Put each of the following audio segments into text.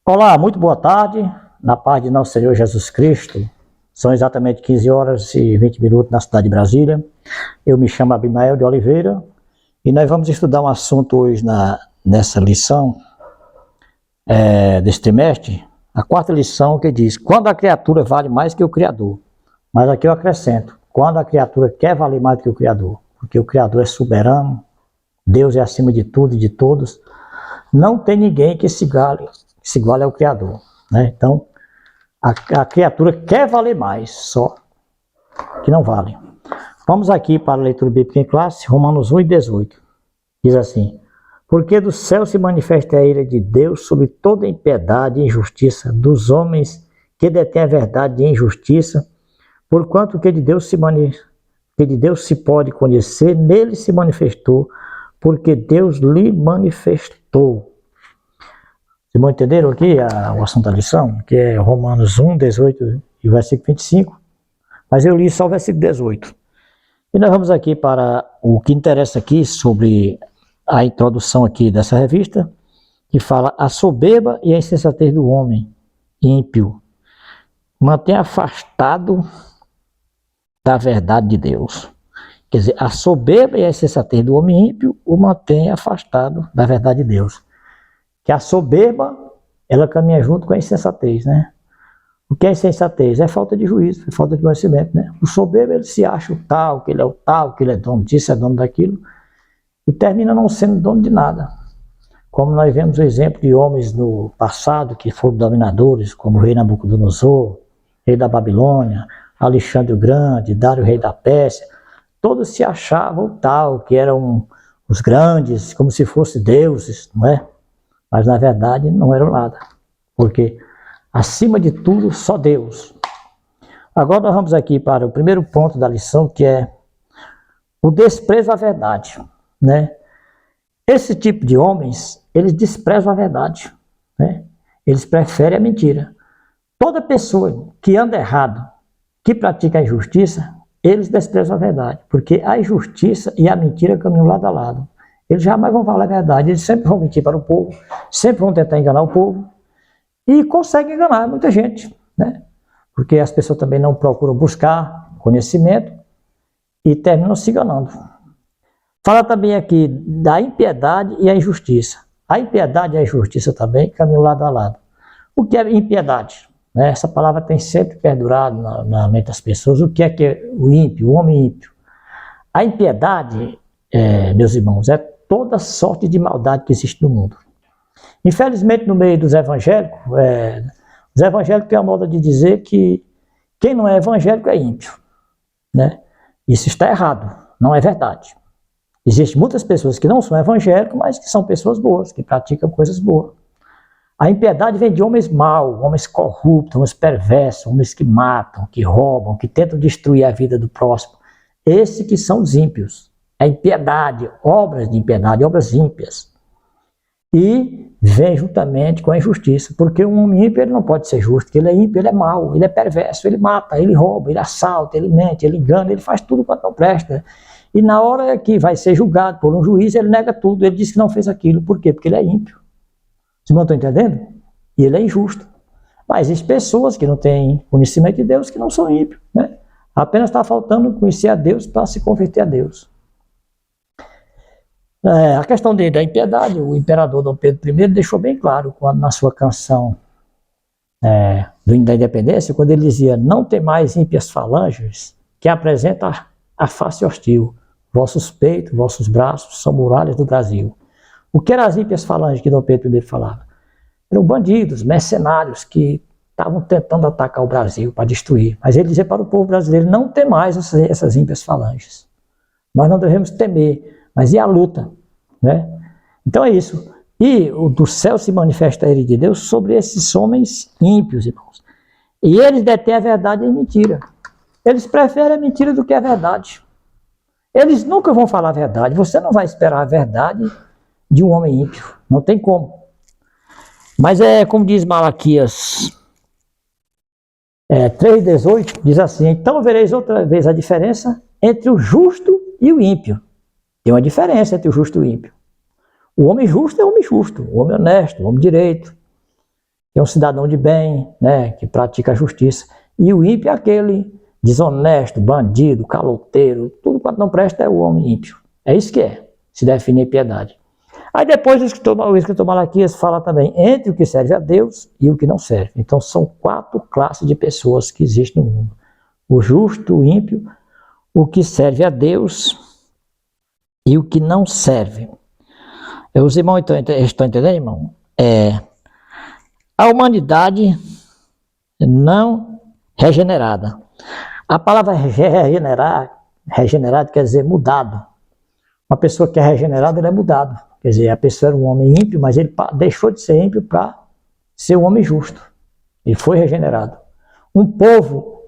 Olá, muito boa tarde, na paz de nosso Senhor Jesus Cristo. São exatamente 15 horas e 20 minutos na cidade de Brasília. Eu me chamo Abimael de Oliveira e nós vamos estudar um assunto hoje nessa lição desse trimestre, a quarta lição, que diz: quando a criatura vale mais que o Criador. Mas aqui eu acrescento: quando a criatura quer valer mais do que o Criador, porque o Criador é soberano, Deus é acima de tudo e de todos, não tem ninguém que se iguale ao Criador, né? Então, a criatura quer valer mais, só que não vale. Vamos aqui para a leitura bíblica em classe, Romanos 1:18. Diz assim: porque do céu se manifesta a ira de Deus sobre toda impiedade e injustiça dos homens que detêm a verdade e a injustiça, porquanto que de Deus se pode conhecer, nele se manifestou, porque Deus lhe manifestou. Vocês vão entender aqui o assunto da lição, que é Romanos 1:18 e versículo 25, mas eu li só o versículo 18. E nós vamos aqui para o que interessa aqui sobre a introdução aqui dessa revista, que fala: a soberba e a insensatez do homem ímpio mantém afastado da verdade de Deus. Quer dizer, a soberba e a insensatez do homem ímpio o mantém afastado da verdade de Deus. Que a soberba, ela caminha junto com a insensatez, né? O que é insensatez? É falta de juízo, é falta de conhecimento, né? O soberbo, ele se acha o tal, que ele é o tal, que ele é dono disso, é dono daquilo, e termina não sendo dono de nada. Como nós vemos o exemplo de homens no passado que foram dominadores, como o rei Nabucodonosor, rei da Babilônia, Alexandre o Grande, Dário, rei da Pérsia. Todos se achavam tal, que eram os grandes, como se fossem deuses, não é? Mas na verdade não eram nada, porque acima de tudo só Deus. Agora nós vamos aqui para o primeiro ponto da lição, que é o desprezo à verdade, né? Esse tipo de homens, eles desprezam a verdade, né? Eles preferem a mentira. Toda pessoa que anda errado, que pratica a injustiça, eles desprezam a verdade, porque a injustiça e a mentira caminham lado a lado. Eles jamais vão falar a verdade, eles sempre vão mentir para o povo, sempre vão tentar enganar o povo, e conseguem enganar muita gente, né? Porque as pessoas também não procuram buscar conhecimento e terminam se enganando. Fala também aqui da impiedade e a injustiça. A impiedade e a injustiça também caminham lado a lado. O que é impiedade? Essa palavra tem sempre perdurado na mente das pessoas. O que é o ímpio, o homem ímpio? A impiedade, meus irmãos, é toda sorte de maldade que existe no mundo. Infelizmente, no meio dos evangélicos, os evangélicos têm a moda de dizer que quem não é evangélico é ímpio, né? Isso está errado, não é verdade. Existem muitas pessoas que não são evangélicos, mas que são pessoas boas, que praticam coisas boas. A impiedade vem de homens maus, homens corruptos, homens perversos, homens que matam, que roubam, que tentam destruir a vida do próximo. Esses que são os ímpios. A impiedade, obras de impiedade, obras ímpias. E vem juntamente com a injustiça, porque um homem ímpio ele não pode ser justo, porque ele é ímpio, ele é mau, ele é perverso, ele mata, ele rouba, ele assalta, ele mente, ele engana, ele faz tudo quanto não presta. E na hora que vai ser julgado por um juiz, ele nega tudo, ele diz que não fez aquilo. Por quê? Porque ele é ímpio. Vocês não estão entendendo? E ele é injusto. Mas existem pessoas que não têm conhecimento de Deus, que não são ímpios, né? Apenas está faltando conhecer a Deus para se converter a Deus. A questão da impiedade, o imperador Dom Pedro I deixou bem claro quando, na sua canção da independência, quando ele dizia: não tem mais ímpias falanges que apresentam a face hostil. Vossos peitos, vossos braços são muralhas do Brasil. O que eram as ímpias falanges que Dom Pedro I falava? Eram bandidos, mercenários que estavam tentando atacar o Brasil para destruir. Mas ele dizia para o povo brasileiro: não tem mais essas ímpias falanges. Nós não devemos temer, mas e a luta, né? Então é isso. E o do céu se manifesta a ira de Deus sobre esses homens ímpios, irmãos. E eles detêm a verdade e a mentira. Eles preferem a mentira do que a verdade. Eles nunca vão falar a verdade. Você não vai esperar a verdade de um homem ímpio. Não tem como. Mas como diz Malaquias 3:18, diz assim: então vereis outra vez a diferença entre o justo e o ímpio. Tem uma diferença entre o justo e o ímpio. O homem justo é o homem justo, o homem honesto, o homem direito. que é um cidadão de bem, né, que pratica a justiça. E o ímpio é aquele desonesto, bandido, caloteiro, tudo quanto não presta é o homem ímpio. É isso que é, se define a piedade. Aí depois o escritor Malaquias fala também entre o que serve a Deus e o que não serve. Então são 4 classes de pessoas que existem no mundo. O justo, o ímpio, o que serve a Deus e o que não serve. Os irmãos estão entendendo, irmão? A humanidade não regenerada. A palavra regenerado quer dizer mudado. Uma pessoa que é regenerada, ele é mudado. Quer dizer, a pessoa era um homem ímpio, mas ele deixou de ser ímpio para ser um homem justo. Ele foi regenerado. Um povo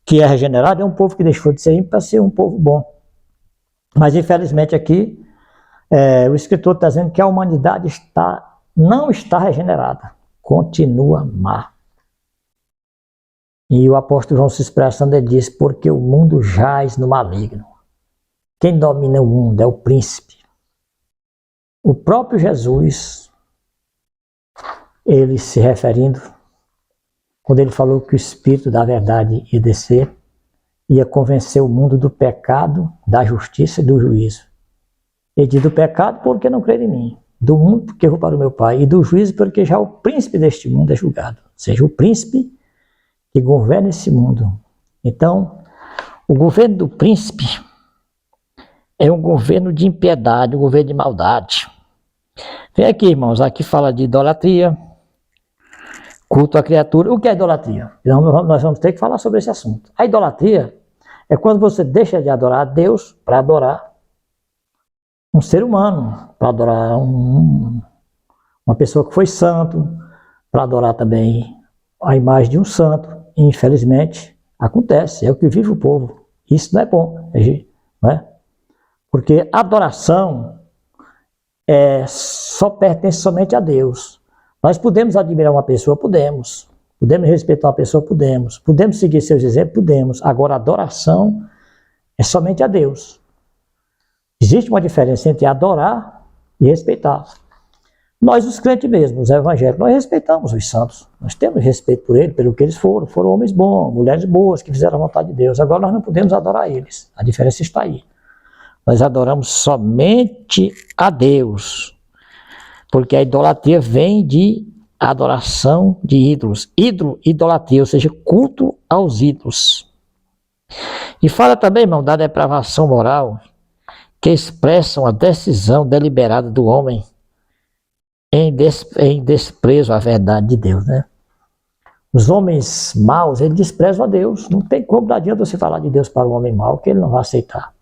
que é regenerado é um povo que deixou de ser ímpio para ser um povo bom. Mas infelizmente aqui, o escritor está dizendo que a humanidade não está regenerada. Continua má. E o apóstolo João se expressando, ele diz, porque o mundo jaz no maligno. Quem domina o mundo é o príncipe. O próprio Jesus, ele se referindo, quando ele falou que o Espírito da verdade ia descer, ia convencer o mundo do pecado, da justiça e do juízo. Ele diz do pecado porque não crê em mim, do mundo porque eu vou para o meu Pai, e do juízo porque já o príncipe deste mundo é julgado. Ou seja, o príncipe que governa esse mundo. Então, o governo do príncipe é um governo de impiedade, um governo de maldade. Vem aqui, irmãos, aqui fala de idolatria, culto à criatura. O que é idolatria? Então, nós vamos ter que falar sobre esse assunto. A idolatria é quando você deixa de adorar a Deus para adorar um ser humano, para adorar uma pessoa que foi santo, para adorar também a imagem de um santo. E, infelizmente, acontece, é o que vive o povo. Isso não é bom, não é? Porque adoração só pertence somente a Deus. Nós podemos admirar uma pessoa? Podemos. Podemos respeitar uma pessoa? Podemos. Podemos seguir seus exemplos? Podemos. Agora, adoração é somente a Deus. Existe uma diferença entre adorar e respeitar. Nós, os crentes mesmos, os evangélicos, nós respeitamos os santos. Nós temos respeito por eles, pelo que eles foram. Foram homens bons, mulheres boas, que fizeram a vontade de Deus. Agora nós não podemos adorar eles. A diferença está aí. Nós adoramos somente a Deus. Porque a idolatria vem de adoração de ídolos. Idolatria, ou seja, culto aos ídolos. E fala também, irmão, da depravação moral, que expressam a decisão deliberada do homem em desprezo à verdade de Deus, né? Os homens maus, eles desprezam a Deus. Não tem como, não adianta você falar de Deus para um homem mau, que ele não vai aceitar.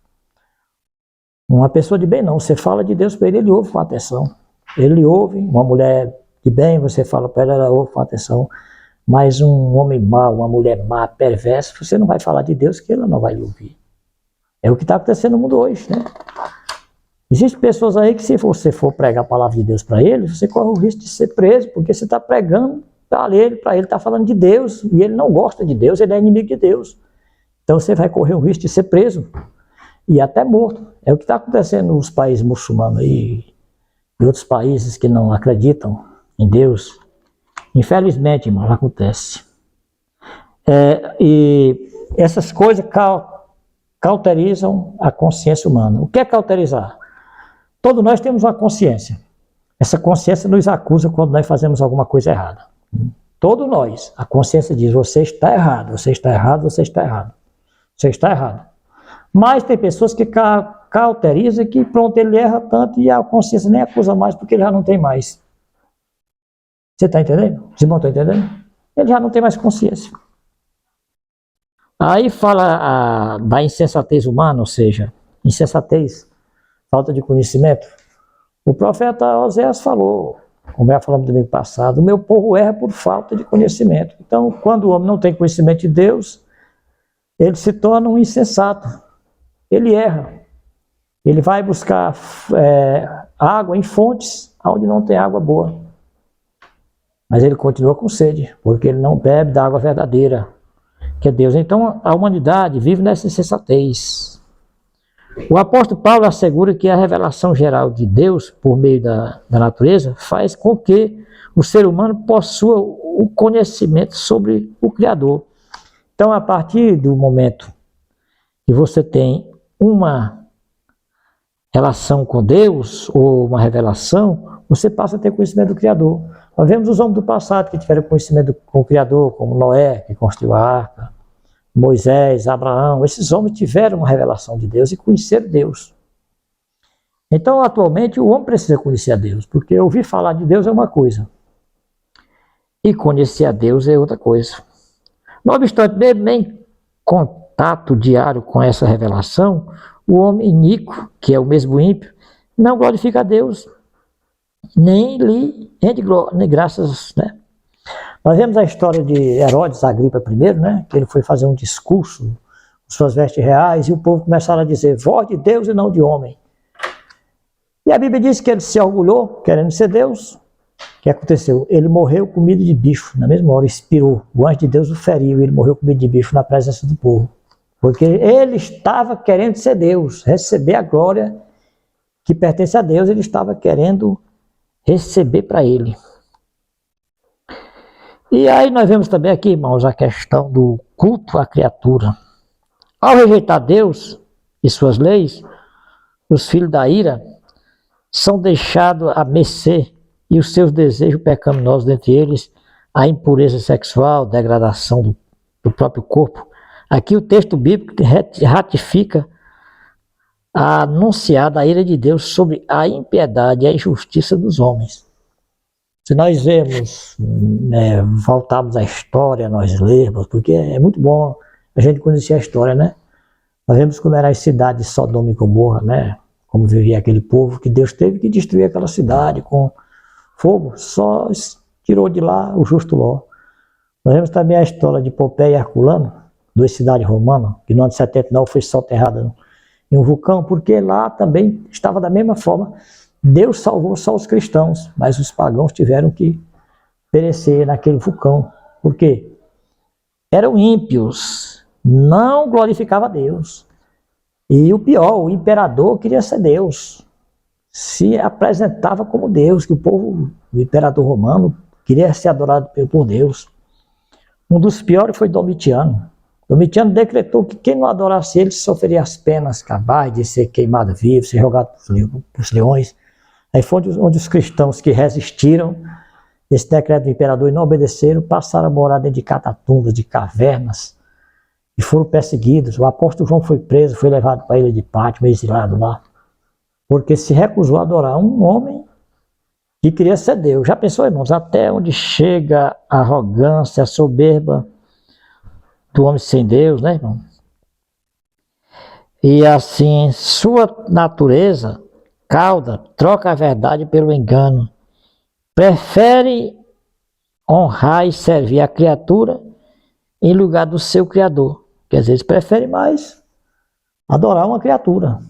Uma pessoa de bem não, você fala de Deus para ele, ele ouve com atenção. Ele ouve, uma mulher de bem, você fala para ela ouve com atenção. Mas um homem mau, uma mulher má, perversa, você não vai falar de Deus, que ela não vai lhe ouvir. É o que está acontecendo no mundo hoje, né? Existem pessoas aí que, se você for pregar a palavra de Deus para eles, você corre o risco de ser preso, porque você está pregando para ele está falando de Deus, e ele não gosta de Deus, ele é inimigo de Deus. Então você vai correr o risco de ser preso e até morto. É o que está acontecendo nos países muçulmanos aí, e outros países que não acreditam em Deus. Infelizmente, irmão, acontece. E essas coisas cauterizam a consciência humana. O que é cauterizar? Todos nós temos uma consciência. Essa consciência nos acusa quando nós fazemos alguma coisa errada. Todos nós. A consciência diz, você está errado, você está errado, você está errado. Você está errado. Mas tem pessoas que cauterizam que pronto, ele erra tanto e a consciência nem acusa mais porque ele já não tem mais. Você está entendendo? Os irmãos estão entendendo? Ele já não tem mais consciência. Aí fala da insensatez humana, ou seja, insensatez, falta de conhecimento. O profeta Oséias falou, como já falamos no domingo passado, o meu povo erra por falta de conhecimento. Então, quando o homem não tem conhecimento de Deus, ele se torna um insensato. Ele erra. Ele vai buscar água em fontes onde não tem água boa. Mas ele continua com sede, porque ele não bebe da água verdadeira, que é Deus. Então, a humanidade vive nessa insensatez. O apóstolo Paulo assegura que a revelação geral de Deus, por meio da natureza, faz com que o ser humano possua o conhecimento sobre o Criador. Então, a partir do momento que você tem uma relação com Deus, ou uma revelação, você passa a ter conhecimento do Criador. Nós vemos os homens do passado que tiveram conhecimento com o Criador, como Noé, que construiu a arca, Moisés, Abraão. Esses homens tiveram uma revelação de Deus e conheceram Deus. Então, atualmente, o homem precisa conhecer a Deus, porque ouvir falar de Deus é uma coisa, e conhecer a Deus é outra coisa. Não obstante, mesmo em contato diário com essa revelação, o homem iníquo, que é o mesmo ímpio, não glorifica a Deus, nem lhe rende graças, né? Nós vemos a história de Herodes Agripa I, né? Que ele foi fazer um discurso com suas vestes reais, e o povo começaram a dizer, voz de Deus e não de homem. E a Bíblia diz que ele se orgulhou, querendo ser Deus. O que aconteceu? Ele morreu comido de bicho, na mesma hora expirou. O anjo de Deus o feriu e ele morreu comido de bicho na presença do povo. Porque ele estava querendo ser Deus, receber a glória que pertence a Deus, ele estava querendo receber para ele. E aí nós vemos também aqui, irmãos, a questão do culto à criatura. Ao rejeitar Deus e suas leis, os filhos da ira são deixados à mercê e os seus desejos pecaminosos, dentre eles a impureza sexual, degradação do próprio corpo. Aqui o texto bíblico ratifica a anunciada ira de Deus sobre a impiedade e a injustiça dos homens. Se nós vemos, voltarmos à história, nós lermos, porque é muito bom a gente conhecer a história, né? Nós vemos como eram as cidades de Sodoma e Gomorra, né? Como vivia aquele povo, que Deus teve que destruir aquela cidade com fogo, só tirou de lá o justo Ló. Nós vemos também a história de Pompeia e Herculano, duas cidades romanas, que no ano de 79 foi soterrada em um vulcão, porque lá também estava da mesma forma. Deus salvou só os cristãos, mas os pagãos tiveram que perecer naquele vulcão. Por quê? Eram ímpios, não glorificavam a Deus. E o pior, o imperador queria ser Deus, se apresentava como Deus, que o povo, o imperador romano, queria ser adorado por Deus. Um dos piores foi Domitiano. Domitiano decretou que quem não adorasse ele sofreria as penas cabais de ser queimado vivo, ser jogado para os leões. Aí foi onde os cristãos que resistiram esse decreto do imperador e não obedeceram, passaram a morar dentro de catatumbas, de cavernas, e foram perseguidos. O apóstolo João foi preso, foi levado para a ilha de Pátimo, exilado lá, porque se recusou a adorar um homem que queria ser Deus. Já pensou, irmãos, até onde chega a arrogância, a soberba do homem sem Deus, né, irmão? E assim, sua natureza cauda, troca a verdade pelo engano, prefere honrar e servir a criatura em lugar do seu Criador. Quer dizer, eles preferem mais adorar uma criatura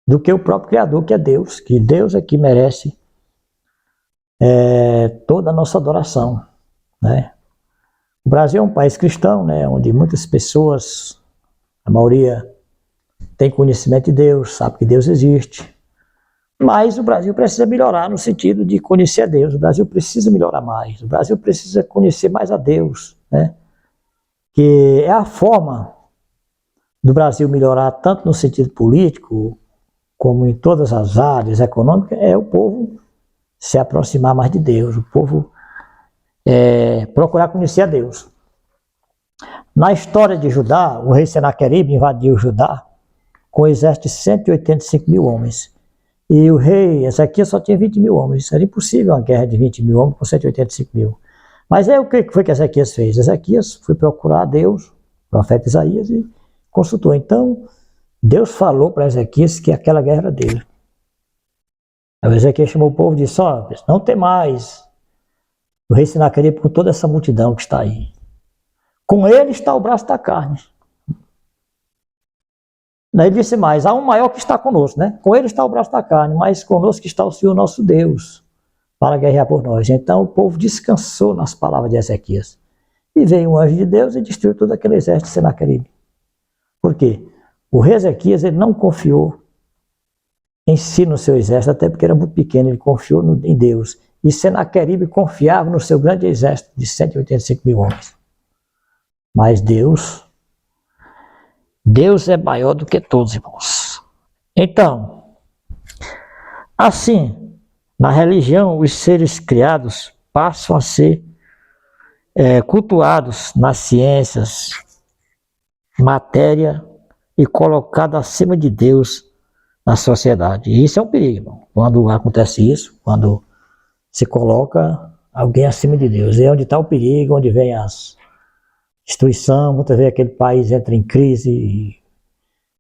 do que o próprio Criador, que é Deus, que Deus é que merece toda a nossa adoração, né? O Brasil é um país cristão, né, onde muitas pessoas, a maioria, tem conhecimento de Deus, sabe que Deus existe. Mas o Brasil precisa melhorar no sentido de conhecer a Deus. O Brasil precisa melhorar mais. O Brasil precisa conhecer mais a Deus, né? Que é a forma do Brasil melhorar tanto no sentido político, como em todas as áreas econômicas, é o povo se aproximar mais de Deus, o povo procurar conhecer a Deus. Na história de Judá, o rei Senaqueribe invadiu Judá com um exército de 185 mil homens. E o rei Ezequias só tinha 20 mil homens. Era impossível uma guerra de 20 mil homens com 185 mil. Mas aí o que foi que Ezequias fez? Ezequias foi procurar a Deus, o profeta Isaías, e consultou. Então, Deus falou para Ezequias que aquela guerra era dele. Aí Ezequias chamou o povo e disse, não tem mais o rei Senaqueribe com toda essa multidão que está aí. Com ele está o braço da carne. Daí ele disse mais, há um maior que está conosco, né? Com ele está o braço da carne, mas conosco está o Senhor nosso Deus, para guerrear por nós. Então o povo descansou nas palavras de Ezequias. E veio um anjo de Deus e destruiu todo aquele exército de Senaqueribe. Por quê? O rei Ezequias, ele não confiou em si no seu exército, até porque era muito pequeno, ele confiou em Deus. e Senaqueribe confiava no seu grande exército de 185 mil homens. Mas Deus é maior do que todos, irmãos. Então, assim, na religião, os seres criados passam a ser cultuados nas ciências, matéria e colocados acima de Deus na sociedade. E isso é um perigo, irmão. Quando acontece isso, quando se coloca alguém acima de Deus. É onde está o perigo, onde vem as destruição, muitas vezes aquele país entra em crise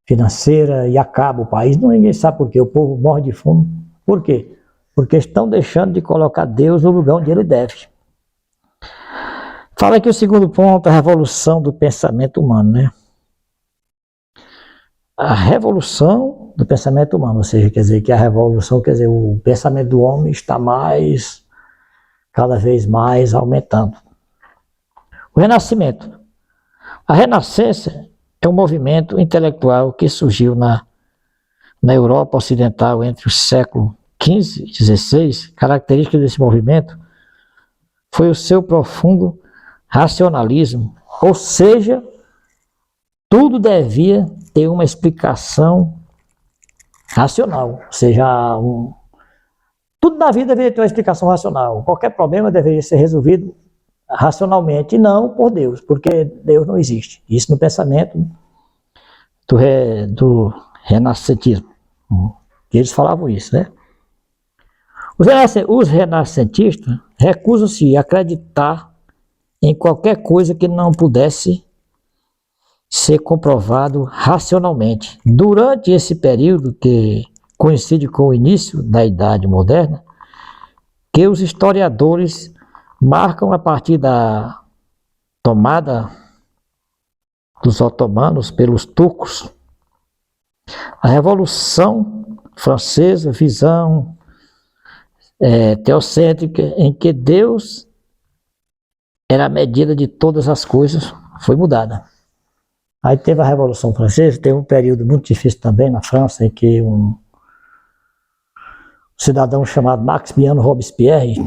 financeira e acaba o país. Ninguém sabe por quê, o povo morre de fome. Por quê? Porque estão deixando de colocar Deus no lugar onde ele deve. Fala aqui o segundo ponto, a revolução do pensamento humano, né? A revolução do pensamento humano, ou seja, quer dizer que a revolução, quer dizer, o pensamento do homem está cada vez mais aumentando. O Renascimento. A Renascença é um movimento intelectual que surgiu na Europa Ocidental entre os séculos XV e XVI. Característica desse movimento foi o seu profundo racionalismo, ou seja, tudo devia ter uma explicação racional, ou seja, tudo na vida deveria ter uma explicação racional. Qualquer problema deveria ser resolvido racionalmente, e não por Deus, porque Deus não existe. Isso no pensamento do renascentismo. Eles falavam isso, né? Os renascentistas recusam-se a acreditar em qualquer coisa que não pudesse ser comprovado racionalmente. Durante esse período, que coincide com o início da Idade Moderna, que os historiadores marcam a partir da tomada dos otomanos pelos turcos, a Revolução Francesa, visão teocêntrica, em que Deus era a medida de todas as coisas, foi mudada. Aí teve a Revolução Francesa, teve um período muito difícil também na França, em que um cidadão chamado Maximilien Robespierre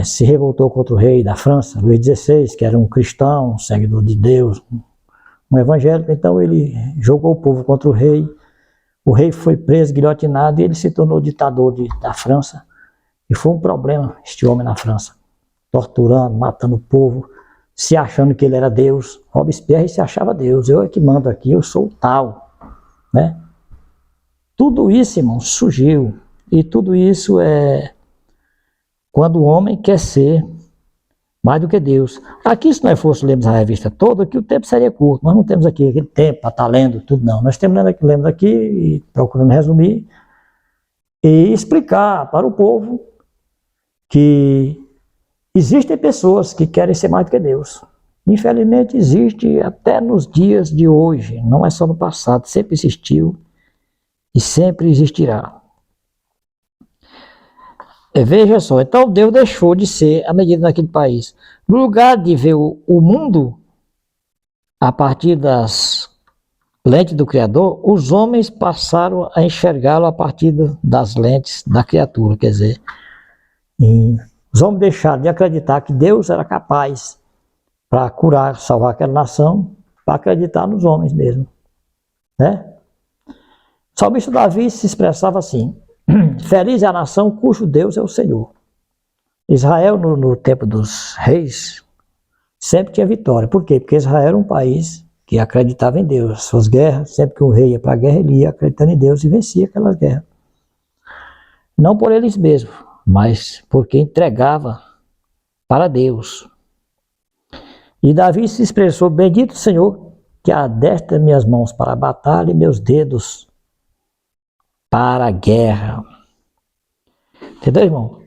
se revoltou contra o rei da França, Luís XVI, que era um cristão, um seguidor de Deus, um evangélico. Então ele jogou o povo contra o rei foi preso, guilhotinado, e ele se tornou ditador da França. E foi um problema este homem na França, torturando, matando o povo, se achando que ele era Deus. Robespierre se achava Deus, eu é que mando aqui, eu sou o tal, né? Tudo isso, irmão, surgiu, e tudo isso é quando o homem quer ser mais do que Deus. Aqui, se nós fosse lermos a revista toda, aqui o tempo seria curto. Nós não temos aqui aquele tempo para estar lendo tudo, não. Nós lemos aqui e procurando resumir e explicar para o povo que existem pessoas que querem ser mais do que Deus. Infelizmente existe até nos dias de hoje, não é só no passado, sempre existiu e sempre existirá. Veja só, então Deus deixou de ser a medida naquele país. No lugar de ver o mundo a partir das lentes do Criador, os homens passaram a enxergá-lo a partir das lentes da criatura. Quer dizer, os homens deixaram de acreditar que Deus era capaz para curar, salvar aquela nação, para acreditar nos homens mesmo, né? O salmista Davi se expressava assim: feliz é a nação cujo Deus é o Senhor. Israel, no tempo dos reis, sempre tinha vitória. Por quê? Porque Israel era um país que acreditava em Deus. Suas guerras, sempre que um rei ia para a guerra, ele ia acreditando em Deus e vencia aquelas guerras. Não por eles mesmos, mas porque entregava para Deus. E Davi se expressou: bendito o Senhor, que adestra minhas mãos para a batalha e meus dedos para a guerra. Entendeu, irmão?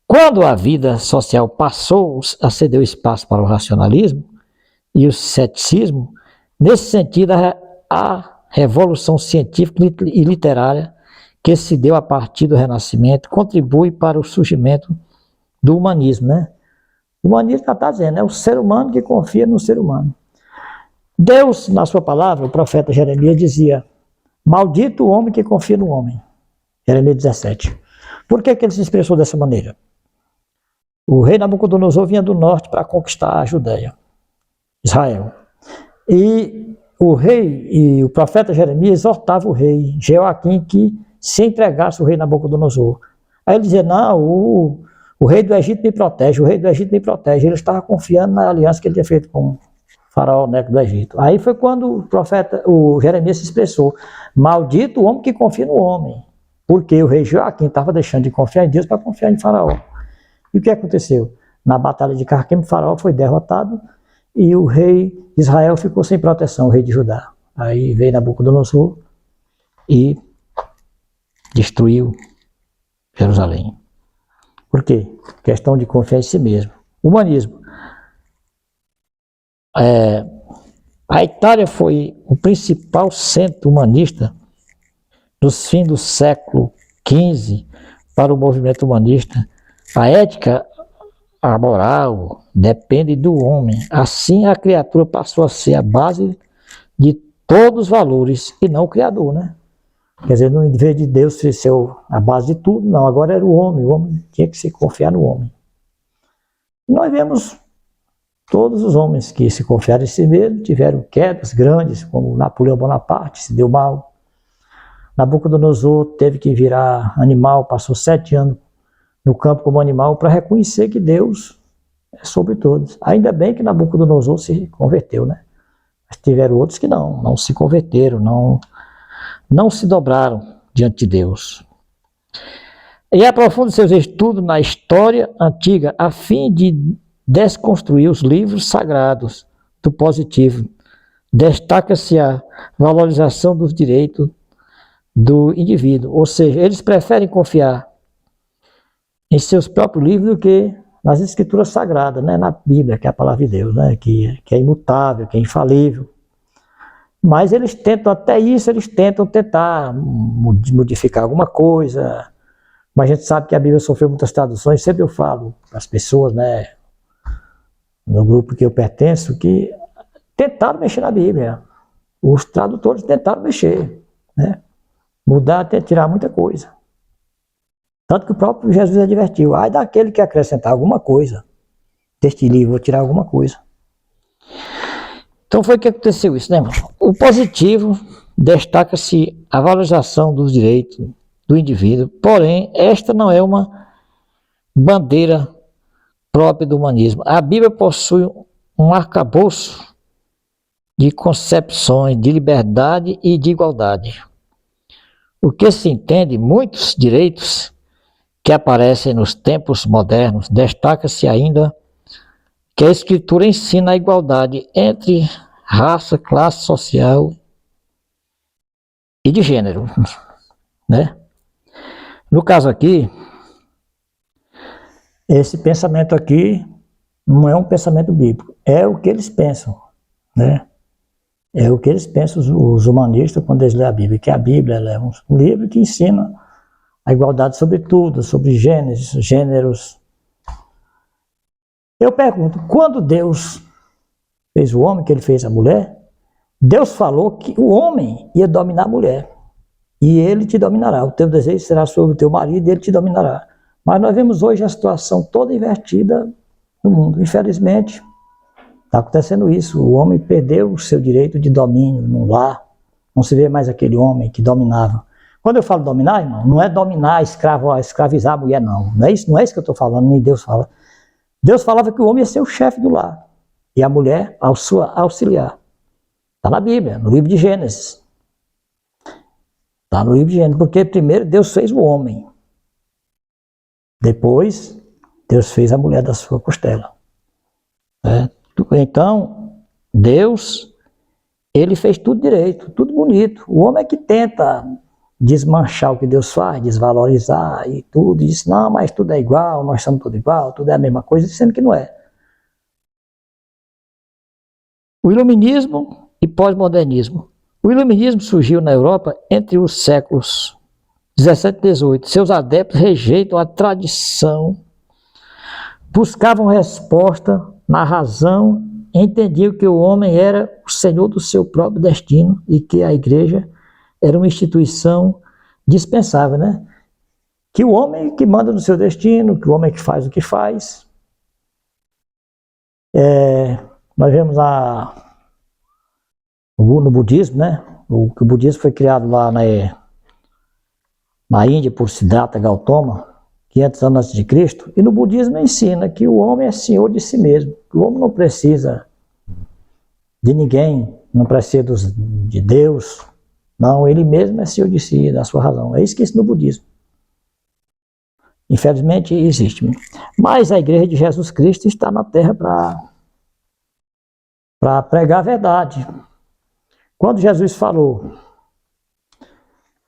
Quando a vida social passou a ceder o espaço para o racionalismo e o ceticismo, nesse sentido, a revolução científica e literária que se deu a partir do Renascimento contribui para o surgimento do humanismo, né? O humanismo está dizendo, é o ser humano que confia no ser humano. Deus, na sua palavra, o profeta Jeremias dizia: maldito o homem que confia no homem. Jeremias 17. Por que ele se expressou dessa maneira? O rei Nabucodonosor vinha do norte para conquistar a Judéia, Israel. E o rei e o profeta Jeremias exortavam o rei Jeoaquim que se entregasse o rei Nabucodonosor. Aí ele dizia, não, o rei do Egito me protege, o rei do Egito me protege. Ele estava confiando na aliança que ele tinha feito com o faraó Neco do Egito. Aí foi quando o Jeremias se expressou, maldito o homem que confia no homem, porque o rei Jeoaquim estava deixando de confiar em Deus para confiar em faraó. E o que aconteceu? Na batalha de Carquem, o faraó foi derrotado e o rei de Israel ficou sem proteção, o rei de Judá. Aí veio Nabucodonosor e destruiu Jerusalém. Por quê? Questão de confiar em si mesmo. Humanismo. A Itália foi o principal centro humanista dos fins do século XV para o movimento humanista. A ética, a moral, depende do homem. Assim, a criatura passou a ser a base de todos os valores e não o criador, né? Quer dizer, não, em vez de Deus ser a base de tudo, não. Agora era o homem tinha que se confiar no homem. E nós vemos todos os homens que se confiaram em si mesmos tiveram quedas grandes, como Napoleão Bonaparte, se deu mal. Nabucodonosor teve que virar animal, passou 7 anos no campo como animal para reconhecer que Deus é sobre todos. Ainda bem que Nabucodonosor se converteu, né? Mas tiveram outros que não se converteram, não se dobraram diante de Deus. E aprofunda seus estudos na história antiga a fim de desconstruir os livros sagrados do positivo. Destaca-se a valorização dos direitos do indivíduo, ou seja, eles preferem confiar em seus próprios livros do que nas escrituras sagradas, né? Na Bíblia, que é a palavra de Deus, né? que é imutável, que é infalível. Mas eles tentam, até isso, eles tentar modificar alguma coisa. Mas a gente sabe que a Bíblia sofreu muitas traduções, sempre eu falo para as pessoas, né, no grupo que eu pertenço, que tentaram mexer na Bíblia. Os tradutores tentaram mexer, né? Mudar até tirar muita coisa. Tanto que o próprio Jesus advertiu, ai daquele que acrescentar alguma coisa deste livro, vou tirar alguma coisa. Então foi que aconteceu isso, né, irmão? O positivo destaca-se a valorização dos direitos do indivíduo, porém, esta não é uma bandeira própria do humanismo. A Bíblia possui um arcabouço de concepções de liberdade e de igualdade. O que se entende, muitos direitos que aparecem nos tempos modernos, destaca-se ainda que a Escritura ensina a igualdade entre raça, classe social e de gênero, né? No caso aqui, esse pensamento aqui não é um pensamento bíblico, é o que eles pensam, né? É o que eles pensam, os humanistas, quando eles lêem a Bíblia, que a Bíblia é um livro que ensina a igualdade sobre tudo, sobre gêneros. Eu pergunto, quando Deus fez o homem, que ele fez a mulher, Deus falou que o homem ia dominar a mulher. E ele te dominará. O teu desejo será sobre o teu marido e ele te dominará. Mas nós vemos hoje a situação toda invertida no mundo. Infelizmente, está acontecendo isso. O homem perdeu o seu direito de domínio no lar. Não se vê mais aquele homem que dominava. Quando eu falo dominar, irmão, não é dominar, escravizar a mulher, não. Não é isso que eu estou falando, nem Deus fala. Deus falava que o homem ia ser o chefe do lar. E a mulher, a sua auxiliar. Está na Bíblia, no livro de Gênesis. Está no livro de Gênesis, porque primeiro Deus fez o homem. Depois, Deus fez a mulher da sua costela. Então, Deus, ele fez tudo direito, tudo bonito. O homem é que tenta desmanchar o que Deus faz, desvalorizar e tudo. E diz, não, mas tudo é igual, nós somos tudo igual, tudo é a mesma coisa, sendo que não é. O iluminismo e pós-modernismo. O iluminismo surgiu na Europa entre os séculos 17 e 18. Seus adeptos rejeitam a tradição, buscavam resposta na razão, entendiam que o homem era o senhor do seu próprio destino e que a igreja era uma instituição dispensável, né? que o homem que manda no seu destino, que o homem que faz o que faz. Nós vemos no budismo, né? O budismo foi criado lá na Índia por Siddhartha Gautama, 500 anos antes de Cristo, e no budismo ensina que o homem é senhor de si mesmo, que o homem não precisa de ninguém, não precisa de Deus, não, ele mesmo é senhor de si, da sua razão. É isso que ensina no budismo. Infelizmente existe. Mas a igreja de Jesus Cristo está na terra para pregar a verdade. Quando Jesus falou,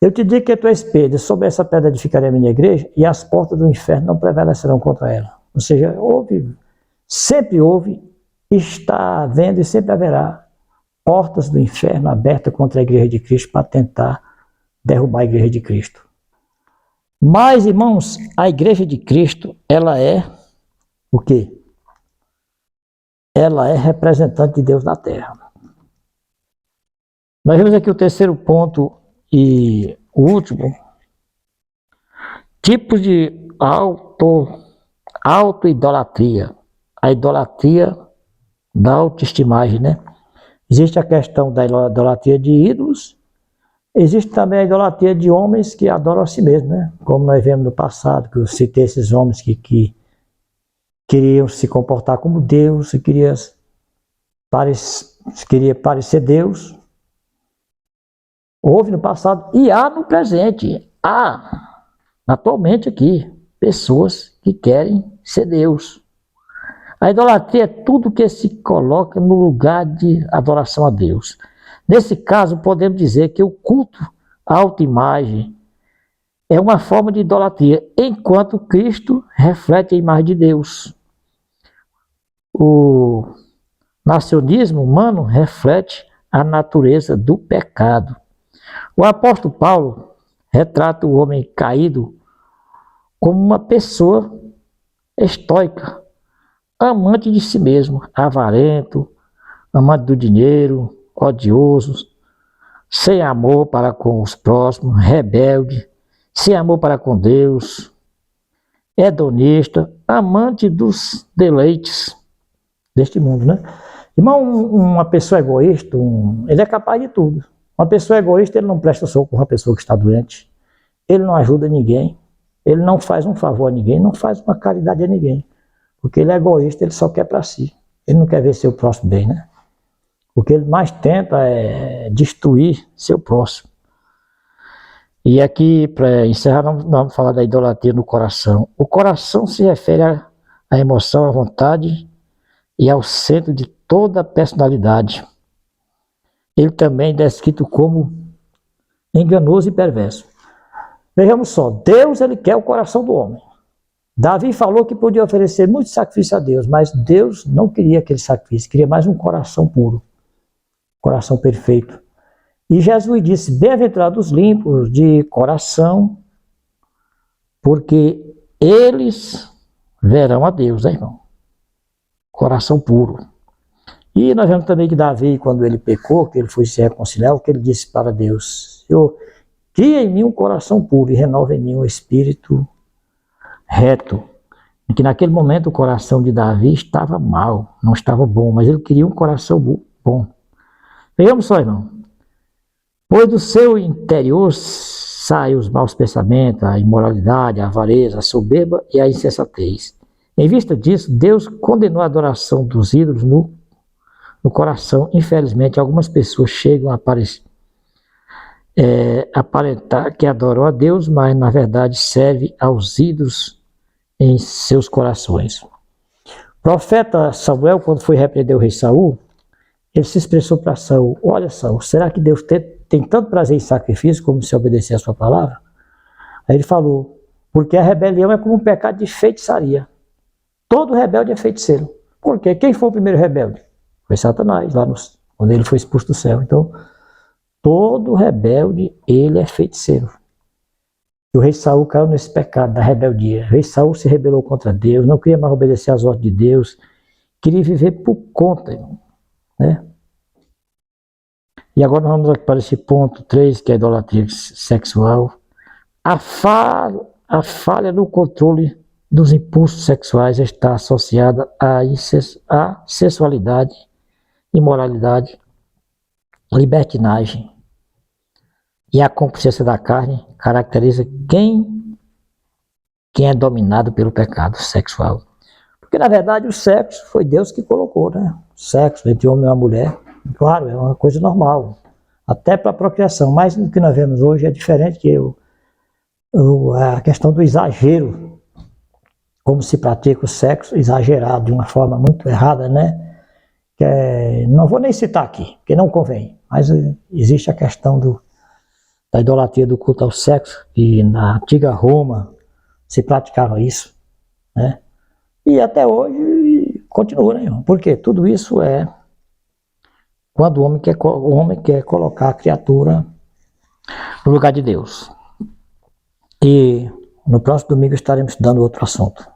eu te digo que tu és Pedro, sobre essa pedra edificarei a minha igreja, e as portas do inferno não prevalecerão contra ela. Ou seja, sempre houve, está havendo e sempre haverá portas do inferno abertas contra a igreja de Cristo para tentar derrubar a igreja de Cristo. Mas, irmãos, a igreja de Cristo, ela é o quê? Ela é representante de Deus na terra. Nós vemos aqui o terceiro ponto e o último. Tipos de auto-idolatria. A idolatria da autoestimagem, né? Existe a questão da idolatria de ídolos. Existe também a idolatria de homens que adoram a si mesmos, né? Como nós vemos no passado, que eu citei esses homens que queriam se comportar como Deus, queria parecer Deus. Houve no passado e há no presente. Há, atualmente aqui, pessoas que querem ser Deus. A idolatria é tudo que se coloca no lugar de adoração a Deus. Nesse caso, podemos dizer que o culto à autoimagem é uma forma de idolatria, enquanto Cristo reflete a imagem de Deus. O nacionalismo humano reflete a natureza do pecado. O apóstolo Paulo retrata o homem caído como uma pessoa estoica, amante de si mesmo, avarento, amante do dinheiro, odioso, sem amor para com os próximos, rebelde, sem amor para com Deus, hedonista, amante dos deleites deste mundo, né? Irmão, uma pessoa egoísta, ele é capaz de tudo. Uma pessoa egoísta, ele não presta socorro a uma pessoa que está doente, ele não ajuda ninguém, ele não faz um favor a ninguém, não faz uma caridade a ninguém, porque ele é egoísta, ele só quer para si, ele não quer ver seu próximo bem, né? O que ele mais tenta é destruir seu próximo. E aqui, para encerrar, nós vamos falar da idolatria no coração. O coração se refere à emoção, à vontade e ao centro de toda a personalidade. Ele também é descrito como enganoso e perverso. Vejamos só, Deus ele quer o coração do homem. Davi falou que podia oferecer muito sacrifício a Deus, mas Deus não queria aquele sacrifício, queria mais um coração puro, coração perfeito. E Jesus disse, bem-aventurados limpos de coração, porque eles verão a Deus, né, irmão? Coração puro. E nós vemos também que Davi, quando ele pecou, que ele foi se reconciliar, o que ele disse para Deus, Senhor, cria em mim um coração puro e renova em mim um espírito reto. E que naquele momento o coração de Davi estava mal, não estava bom, mas ele queria um coração bom. Vejamos só, irmão. Pois do seu interior saem os maus pensamentos, a imoralidade, a avareza, a soberba e a insensatez. Em vista disso, Deus condenou a adoração dos ídolos no coração. Infelizmente, algumas pessoas chegam a aparentar que adoram a Deus, mas na verdade servem aos ídolos em seus corações. O profeta Samuel, quando foi repreender o rei Saul, ele se expressou para Saul, olha Saul, será que Deus tem tanto prazer em sacrifício como se obedecer a sua palavra? Aí ele falou, porque a rebelião é como um pecado de feitiçaria. Todo rebelde é feiticeiro. Por quê? Quem foi o primeiro rebelde? Foi Satanás, quando ele foi expulso do céu. Então, todo rebelde, ele é feiticeiro. E o rei Saul caiu nesse pecado da rebeldia. O rei Saul se rebelou contra Deus, não queria mais obedecer às ordens de Deus, queria viver por conta, irmão, né? E agora nós vamos aqui para esse ponto 3, que é a idolatria sexual. A A falha no controle dos impulsos sexuais está associada à sexualidade, imoralidade, libertinagem. E a concupiscência da carne caracteriza quem é dominado pelo pecado sexual. Porque, na verdade, o sexo foi Deus que colocou, né? O sexo entre homem e uma mulher, claro, é uma coisa normal, até para a procriação. Mas o que nós vemos hoje é diferente, que a questão do exagero, como se pratica o sexo exagerado de uma forma muito errada, né? Não vou nem citar aqui, porque não convém, mas existe a questão da idolatria do culto ao sexo, que na antiga Roma se praticava isso, né? E até hoje continua, né? Porque tudo isso é quando o homem quer colocar a criatura no lugar de Deus. E no próximo domingo estaremos estudando outro assunto.